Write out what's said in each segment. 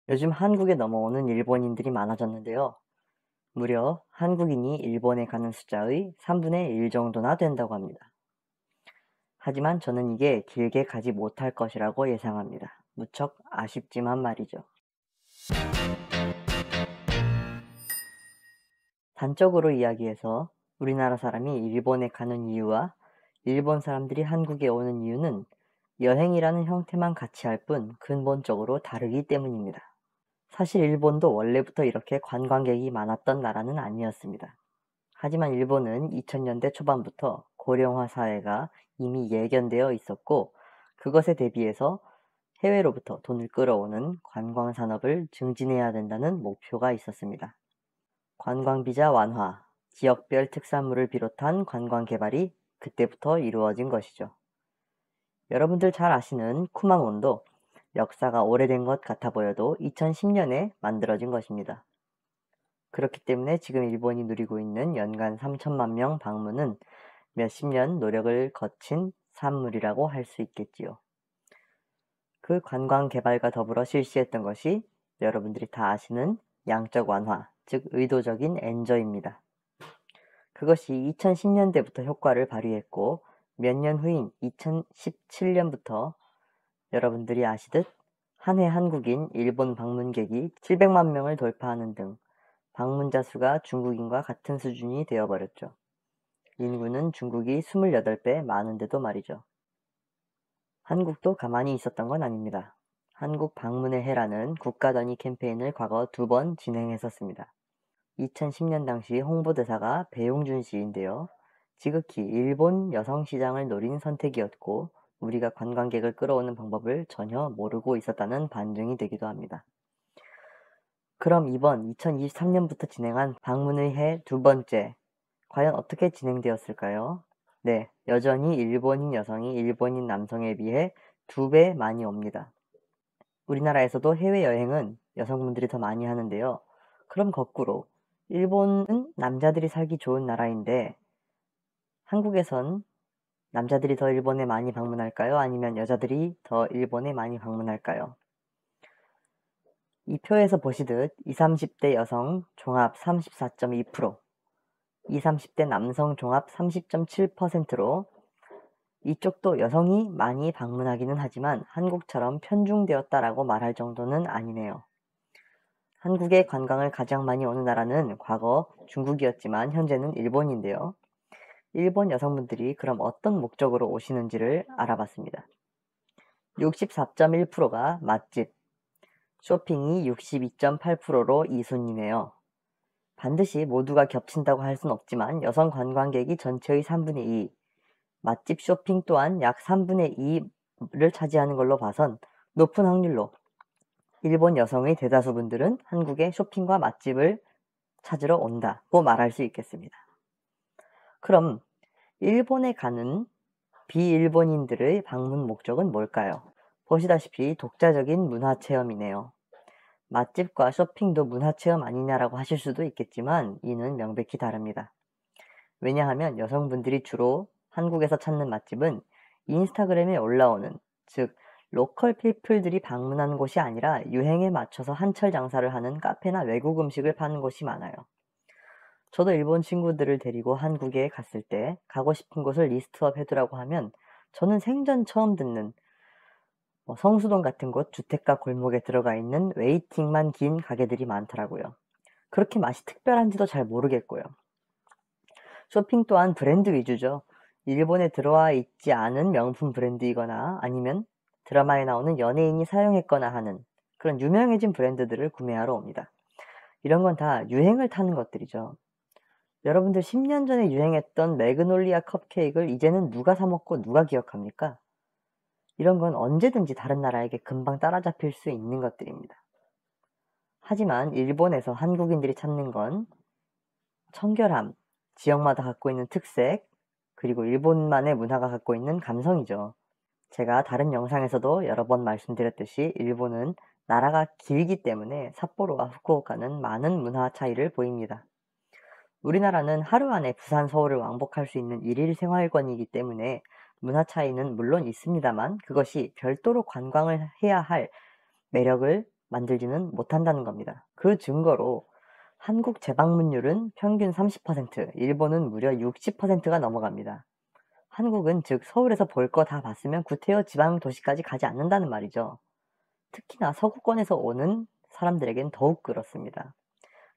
요즘 한국에 넘어오는 일본인들이 많아졌는데요. 무려 한국인이 일본에 가는 숫자의 3분의 1 정도나 된다고 합니다. 하지만 저는 이게 길게 가지 못할 것이라고 예상합니다. 무척 아쉽지만 말이죠. 단적으로 이야기해서 우리나라 사람이 일본에 가는 이유와 일본 사람들이 한국에 오는 이유는 여행이라는 형태만 같이 할 뿐 근본적으로 다르기 때문입니다. 사실 일본도 원래부터 이렇게 관광객이 많았던 나라는 아니었습니다. 하지만 일본은 2000년대 초반부터 고령화 사회가 이미 예견되어 있었고, 그것에 대비해서 해외로부터 돈을 끌어오는 관광 산업을 증진해야 된다는 목표가 있었습니다. 관광비자 완화, 지역별 특산물을 비롯한 관광 개발이 그때부터 이루어진 것이죠. 여러분들 잘 아시는 쿠마몬도 역사가 오래된 것 같아 보여도 2010년에 만들어진 것입니다. 그렇기 때문에 지금 일본이 누리고 있는 연간 3천만 명 방문은 몇십 년 노력을 거친 산물이라고 할 수 있겠지요. 그 관광 개발과 더불어 실시했던 것이 여러분들이 다 아시는 양적 완화, 즉 의도적인 엔저입니다. 그것이 2010년대부터 효과를 발휘했고, 몇 년 후인 2017년부터 여러분들이 아시듯 한 해 한국인 일본 방문객이 700만 명을 돌파하는 등 방문자 수가 중국인과 같은 수준이 되어버렸죠. 인구는 중국이 28배 많은데도 말이죠. 한국도 가만히 있었던 건 아닙니다. 한국 방문의 해라는 국가 단위 캠페인을 과거 2번 진행했었습니다. 2010년 당시 홍보대사가 배용준 씨인데요. 지극히 일본 여성 시장을 노린 선택이었고, 우리가 관광객을 끌어오는 방법을 전혀 모르고 있었다는 반증이 되기도 합니다. 그럼 이번 2023년부터 진행한 방문의 해 2번째, 과연 어떻게 진행되었을까요? 네, 여전히 일본인 여성이 일본인 남성에 비해 2배 많이 옵니다. 우리나라에서도 해외여행은 여성분들이 더 많이 하는데요. 그럼 거꾸로 일본은 남자들이 살기 좋은 나라인데 한국에선 남자들이 더 일본에 많이 방문할까요? 아니면 여자들이 더 일본에 많이 방문할까요? 이 표에서 보시듯 20, 30대 여성 종합 34.2%, 20, 30대 남성 종합 30.7%로 이쪽도 여성이 많이 방문하기는 하지만 한국처럼 편중되었다라고 말할 정도는 아니네요. 한국의 관광을 가장 많이 오는 나라는 과거 중국이었지만 현재는 일본인데요. 일본 여성분들이 그럼 어떤 목적으로 오시는지를 알아봤습니다. 64.1%가 맛집, 쇼핑이 62.8%로 2순위네요. 반드시 모두가 겹친다고 할 순 없지만 여성 관광객이 전체의 3분의 2, 맛집 쇼핑 또한 약 3분의 2를 차지하는 걸로 봐선 높은 확률로 일본 여성의 대다수분들은 한국의 쇼핑과 맛집을 찾으러 온다고 말할 수 있겠습니다. 그럼 일본에 가는 비일본인들의 방문 목적은 뭘까요? 보시다시피 독자적인 문화체험이네요. 맛집과 쇼핑도 문화체험 아니냐라고 하실 수도 있겠지만 이는 명백히 다릅니다. 왜냐하면 여성분들이 주로 한국에서 찾는 맛집은 인스타그램에 올라오는, 즉 로컬 피플들이 방문하는 곳이 아니라 유행에 맞춰서 한철 장사를 하는 카페나 외국 음식을 파는 곳이 많아요. 저도 일본 친구들을 데리고 한국에 갔을 때 가고 싶은 곳을 리스트업 해두라고 하면 저는 생전 처음 듣는 성수동 같은 곳 주택가 골목에 들어가 있는 웨이팅만 긴 가게들이 많더라고요. 그렇게 맛이 특별한지도 잘 모르겠고요. 쇼핑 또한 브랜드 위주죠. 일본에 들어와 있지 않은 명품 브랜드이거나 아니면 드라마에 나오는 연예인이 사용했거나 하는 그런 유명해진 브랜드들을 구매하러 옵니다. 이런 건 다 유행을 타는 것들이죠. 여러분들 10년 전에 유행했던 매그놀리아 컵케이크를 이제는 누가 사 먹고 누가 기억합니까? 이런 건 언제든지 다른 나라에게 금방 따라잡힐 수 있는 것들입니다. 하지만 일본에서 한국인들이 찾는 건 청결함, 지역마다 갖고 있는 특색, 그리고 일본만의 문화가 갖고 있는 감성이죠. 제가 다른 영상에서도 여러 번 말씀드렸듯이 일본은 나라가 길기 때문에 삿포로와 후쿠오카는 많은 문화 차이를 보입니다. 우리나라는 하루 안에 부산, 서울을 왕복할 수 있는 일일 생활권이기 때문에 문화 차이는 물론 있습니다만 그것이 별도로 관광을 해야 할 매력을 만들지는 못한다는 겁니다. 그 증거로 한국 재방문율은 평균 30%, 일본은 무려 60%가 넘어갑니다. 한국은 즉 서울에서 볼 거 다 봤으면 구태여 지방 도시까지 가지 않는다는 말이죠. 특히나 서구권에서 오는 사람들에겐 더욱 그렇습니다.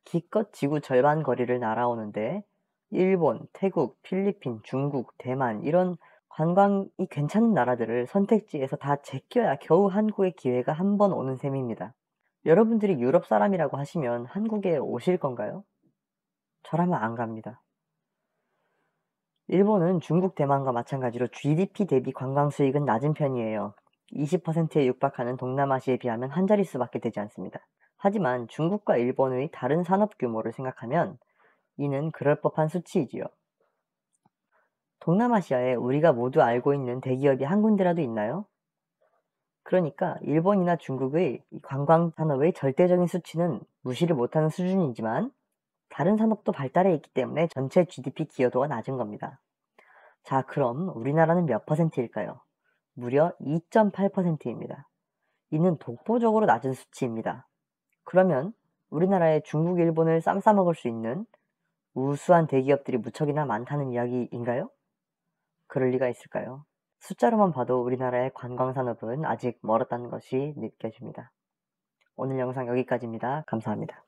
기껏 지구 절반 거리를 날아오는데 일본, 태국, 필리핀, 중국, 대만 이런 관광이 괜찮은 나라들을 선택지에서 다 제껴야 겨우 한국의 기회가 한 번 오는 셈입니다. 여러분들이 유럽 사람이라고 하시면 한국에 오실 건가요? 저라면 안 갑니다. 일본은 중국, 대만과 마찬가지로 GDP 대비 관광 수익은 낮은 편이에요. 20%에 육박하는 동남아시아에 비하면 한 자릿수밖에 되지 않습니다. 하지만 중국과 일본의 다른 산업 규모를 생각하면 이는 그럴 법한 수치이지요. 동남아시아에 우리가 모두 알고 있는 대기업이 한 군데라도 있나요? 그러니까 일본이나 중국의 관광 산업의 절대적인 수치는 무시를 못하는 수준이지만 다른 산업도 발달해 있기 때문에 전체 GDP 기여도가 낮은 겁니다. 자, 그럼 우리나라는 몇 퍼센트일까요? 무려 2.8%입니다. 이는 독보적으로 낮은 수치입니다. 그러면 우리나라에 중국, 일본을 쌈 싸먹을 수 있는 우수한 대기업들이 무척이나 많다는 이야기인가요? 그럴 리가 있을까요? 숫자로만 봐도 우리나라의 관광산업은 아직 멀었다는 것이 느껴집니다. 오늘 영상 여기까지입니다. 감사합니다.